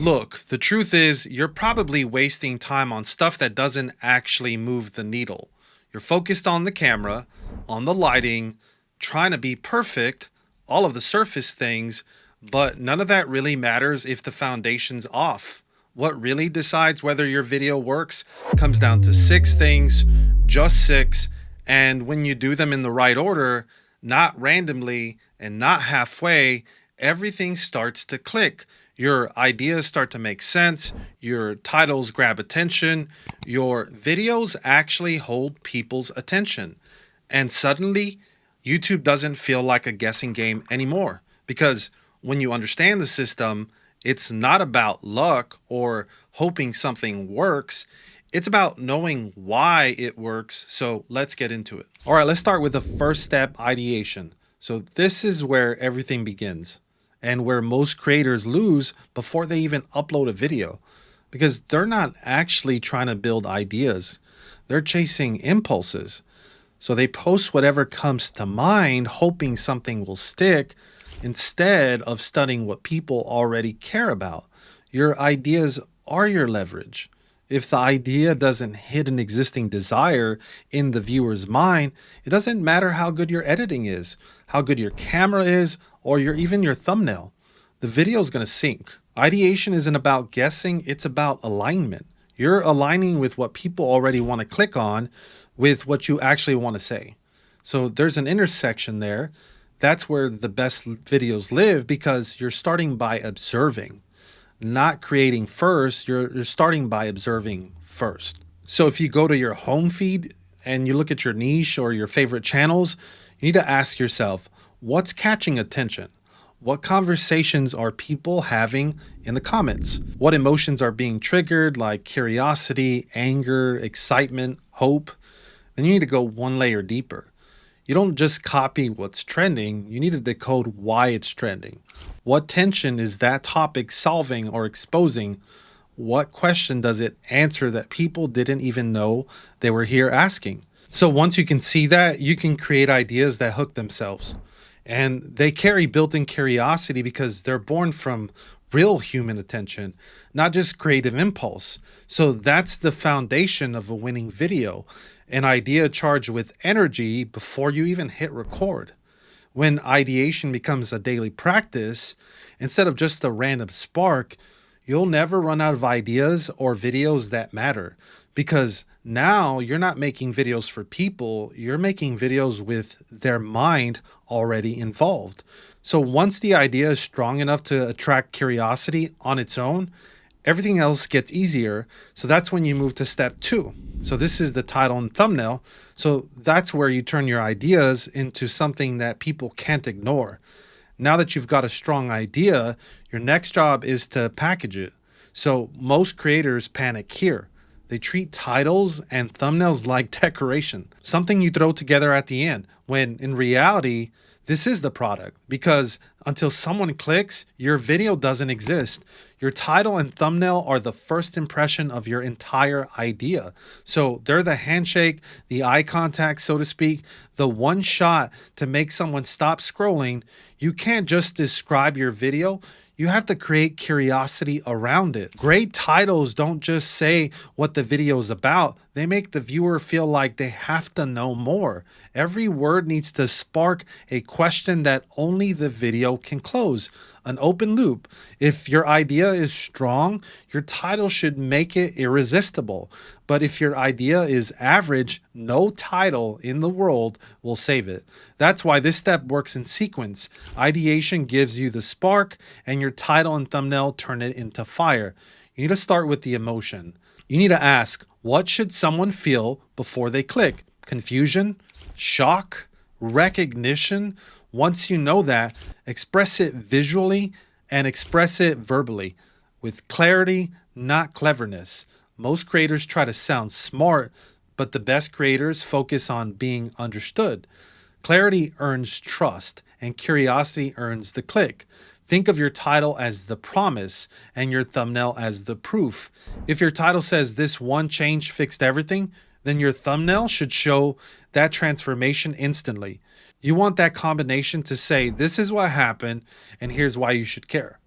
Look, the truth is, you're probably wasting time on stuff that doesn't actually move the needle. You're focused on the camera, on the lighting, trying to be perfect, all of the surface things, but none of that really matters if the foundation's off. What really decides whether your video works comes down to six things, just six, and when you do them in the right order, not randomly and not halfway, everything starts to click. Your ideas start to make sense, your titles grab attention, your videos actually hold people's attention. And suddenly, YouTube doesn't feel like a guessing game anymore. Because when you understand the system, it's not about luck or hoping something works. It's about knowing why it works. So let's get into it. All right, let's start with the first step, ideation. So this is where everything begins and where most creators lose before they even upload a video because they're not actually trying to build ideas. They're chasing impulses. So they post whatever comes to mind, hoping something will stick instead of studying what people already care about. Your ideas are your leverage. If the idea doesn't hit an existing desire in the viewer's mind, it doesn't matter how good your editing is, how good your camera is, or even your thumbnail. The video is going to sink. Ideation isn't about guessing, it's about alignment. You're aligning with what people already want to click on with what you actually want to say. So there's an intersection there. That's where the best videos live because you're starting by observing, not creating first. You're starting by observing first. So if you go to your home feed and you look at your niche or your favorite channels, you need to ask yourself, what's catching attention? What conversations are people having in the comments? What emotions are being triggered, like curiosity, anger, excitement, hope? Then you need to go one layer deeper. You don't just copy what's trending, you need to decode why it's trending. What tension is that topic solving or exposing? What question does it answer that people didn't even know they were here asking? So once you can see that, you can create ideas that hook themselves. And they carry built-in curiosity because they're born from real human attention, not just creative impulse. So that's the foundation of a winning video, an idea charged with energy before you even hit record. When ideation becomes a daily practice, instead of just a random spark, you'll never run out of ideas or videos that matter. Because now you're not making videos for people, you're making videos with their mind already involved. So once the idea is strong enough to attract curiosity on its own, everything else gets easier. So that's when you move to step two. So this is the title and thumbnail. So that's where you turn your ideas into something that people can't ignore. Now that you've got a strong idea, your next job is to package it. So most creators panic here. They treat titles and thumbnails like decoration, something you throw together at the end, when in reality, this is the product. Because until someone clicks, your video doesn't exist. Your title and thumbnail are the first impression of your entire idea. So they're the handshake, the eye contact, so to speak, the one shot to make someone stop scrolling. You can't just describe your video. You have to create curiosity around it. Great titles don't just say what the video is about. They make the viewer feel like they have to know more. Every word needs to spark a question that only the video can close. An open loop. If your idea is strong, your title should make it irresistible. But if your idea is average, no title in the world will save it. That's why this step works in sequence. Ideation gives you the spark, and your title and thumbnail turn it into fire. You need to start with the emotion. You need to ask, what should someone feel before they click? Confusion? Shock? Recognition? Once you know that, express it visually and express it verbally with clarity, not cleverness. Most creators try to sound smart, but the best creators focus on being understood. Clarity earns trust, and curiosity earns the click. Think of your title as the promise and your thumbnail as the proof. If your title says this one change fixed everything, then your thumbnail should show that transformation instantly. You want that combination to say, this is what happened, and here's why you should care.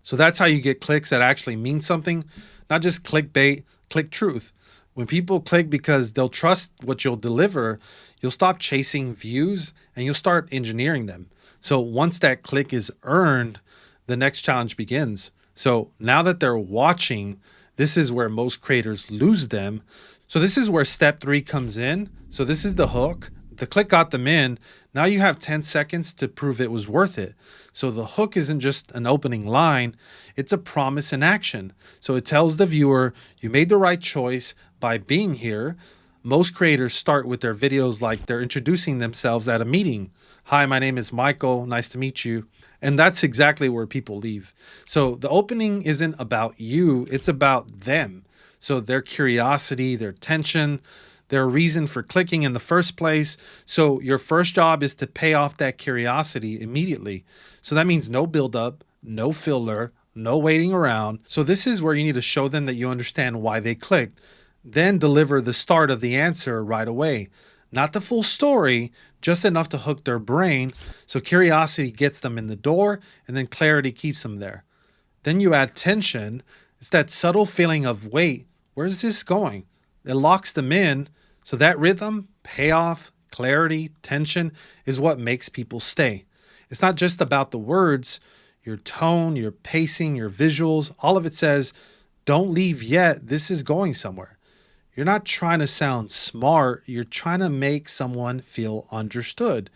So that's how you get clicks that actually mean something, not just clickbait, click truth. When people click because they'll trust what you'll deliver, you'll stop chasing views and you'll start engineering them. So once that click is earned, the next challenge begins. So now that they're watching, this is where most creators lose them. So this is where step 3 comes in. So this is the hook. The click got them in. Now you have 10 seconds to prove it was worth it. So the hook isn't just an opening line, it's a promise in action. So it tells the viewer you made the right choice by being here. Most creators start with their videos like they're introducing themselves at a meeting. Hi, my name is Michael. Nice to meet you. And that's exactly where people leave. So the opening isn't about you, it's about them. So their curiosity, their tension, their reason for clicking in the first place. So your first job is to pay off that curiosity immediately. So that means no buildup, no filler, no waiting around. So this is where you need to show them that you understand why they clicked. Then deliver the start of the answer right away. Not the full story, just enough to hook their brain. So curiosity gets them in the door and then clarity keeps them there. Then you add tension. It's that subtle feeling of, wait, where's this going? It locks them in. So that rhythm, payoff, clarity, tension is what makes people stay. It's not just about the words, your tone, your pacing, your visuals. All of it says, don't leave yet. This is going somewhere. You're not trying to sound smart. You're trying to make someone feel understood.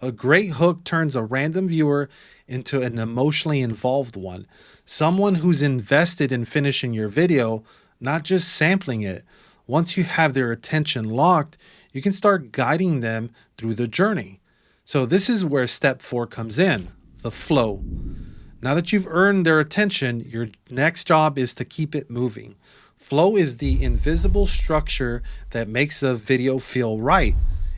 A great hook turns a random viewer into an emotionally involved one. Someone who's invested in finishing your video, not just sampling it. Once you have their attention locked, you can start guiding them through the journey. So this is where step 4 comes in, the flow. Now that you've earned their attention, your next job is to keep it moving. Flow is the invisible structure that makes a video feel right.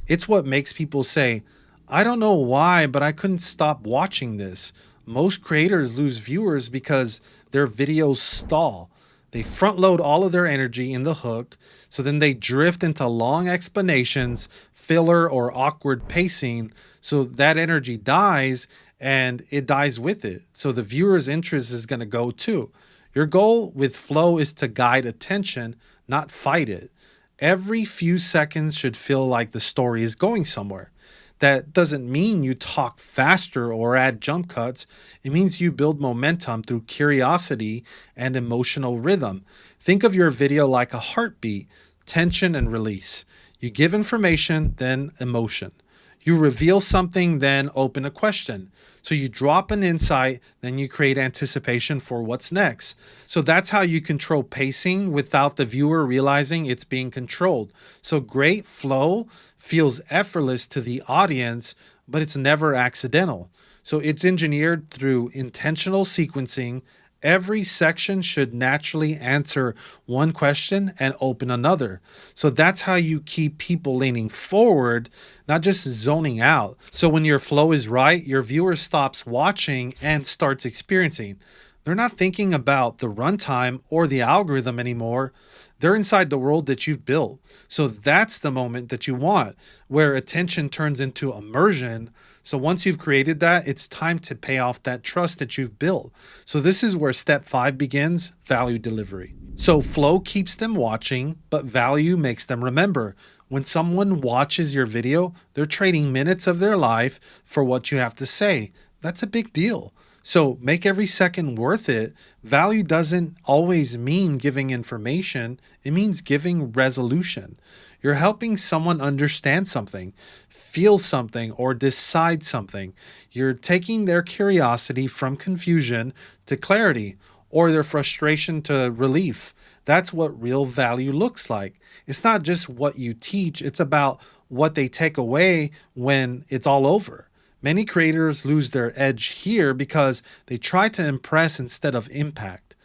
It's what makes people say, I don't know why, but I couldn't stop watching this. Most creators lose viewers because their videos stall. They front load all of their energy in the hook, so then they drift into long explanations, filler, or awkward pacing, so that energy dies and it dies with it. So the viewer's interest is going to go too. Your goal with flow is to guide attention, not fight it. Every few seconds should feel like the story is going somewhere. That doesn't mean you talk faster or add jump cuts. It means you build momentum through curiosity and emotional rhythm. Think of your video like a heartbeat, tension and release. You give information, then emotion. You reveal something, then open a question. So you drop an insight, then you create anticipation for what's next. So that's how you control pacing without the viewer realizing it's being controlled. So great flow feels effortless to the audience, but it's never accidental. So it's engineered through intentional sequencing. Every section should naturally answer one question and open another. So that's how you keep people leaning forward, not just zoning out. So when your flow is right, your viewer stops watching and starts experiencing. They're not thinking about the runtime or the algorithm anymore. They're inside the world that you've built. So that's the moment that you want, where attention turns into immersion. So once you've created that, it's time to pay off that trust that you've built. So this is where step 5 begins, value delivery. So flow keeps them watching, but value makes them remember. When someone watches your video, they're trading minutes of their life for what you have to say. That's a big deal. So make every second worth it. Value doesn't always mean giving information. It means giving resolution. You're helping someone understand something, feel something, or decide something. You're taking their curiosity from confusion to clarity, or their frustration to relief. That's what real value looks like. It's not just what you teach, it's about what they take away when it's all over. Many creators lose their edge here because they try to impress instead of impact.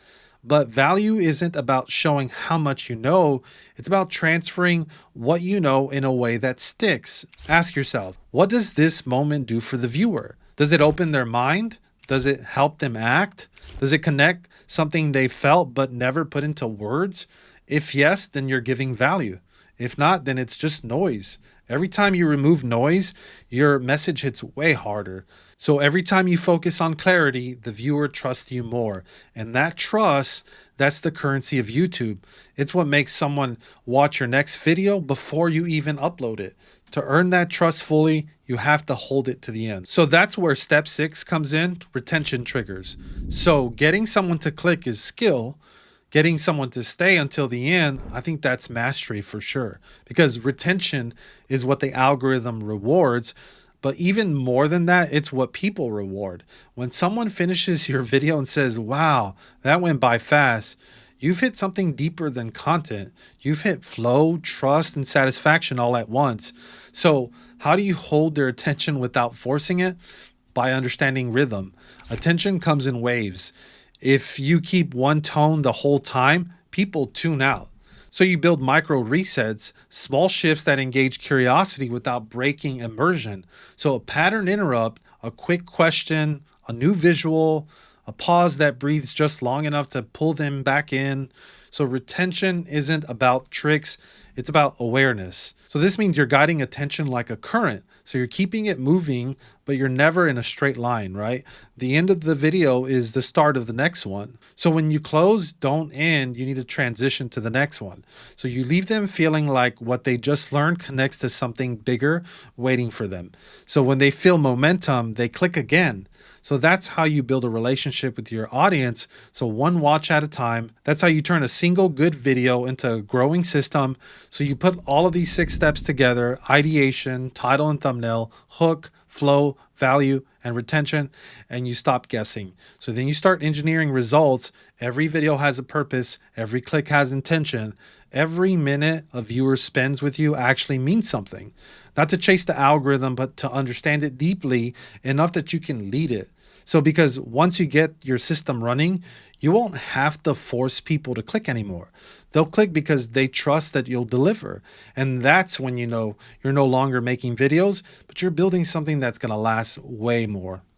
But value isn't about showing how much you know, it's about transferring what you know in a way that sticks. Ask yourself, what does this moment do for the viewer? Does it open their mind? Does it help them act? Does it connect something they felt but never put into words? If yes, then you're giving value. If not, then it's just noise. Every time you remove noise, your message hits way harder. So every time you focus on clarity, the viewer trusts you more. And that trust, that's the currency of YouTube. It's what makes someone watch your next video before you even upload it. To earn that trust fully, you have to hold it to the end. So that's where step 6 comes in, retention triggers. So getting someone to click is skill. Getting someone to stay until the end, I think that's mastery for sure. Because retention is what the algorithm rewards. But even more than that, it's what people reward. When someone finishes your video and says, wow, that went by fast, you've hit something deeper than content. You've hit flow, trust, and satisfaction all at once. So, how do you hold their attention without forcing it? By understanding rhythm. Attention comes in waves. If you keep one tone the whole time, people tune out. So you build micro resets, small shifts that engage curiosity without breaking immersion. So a pattern interrupt, a quick question, a new visual, a pause that breathes just long enough to pull them back in. So retention isn't about tricks, it's about awareness. So this means you're guiding attention like a current. So you're keeping it moving, but you're never in a straight line, right? The end of the video is the start of the next one. So when you close, don't end, you need to transition to the next one. So you leave them feeling like what they just learned connects to something bigger waiting for them. So when they feel momentum, they click again. So that's how you build a relationship with your audience. So one watch at a time. That's how you turn a single good video into a growing system. So you put all of these 6 steps together: ideation, title and thumbnail, hook, flow, value, and retention, and you stop guessing. So then you start engineering results. Every video has a purpose. Every click has intention. Every minute a viewer spends with you actually means something. Not to chase the algorithm, but to understand it deeply enough that you can lead it. So because once you get your system running, you won't have to force people to click anymore. They'll click because they trust that you'll deliver. And that's when you know you're no longer making videos, but you're building something that's going to last way more.